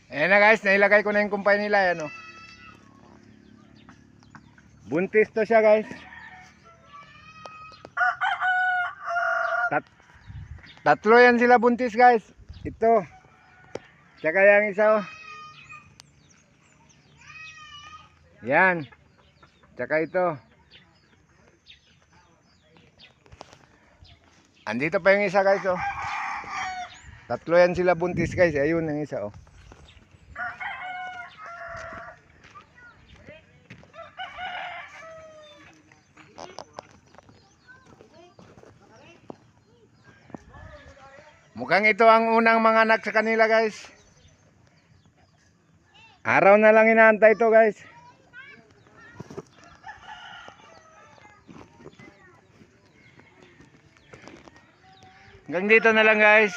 Ayan na guys, nailagay ko na yung kumpay nila. Ayan o. Buntis to siya guys. Tatlo yan sila buntis guys. Ito. Tsaka yung isa o. Yan. Tsaka ito. Andito pa yung isa guys o. Tatlo yan sila buntis guys. Ayun yung isa o. Mukhang ito ang unang mga anak sa kanila guys. Araw na lang inaantay ito guys. Hanggang dito na lang guys.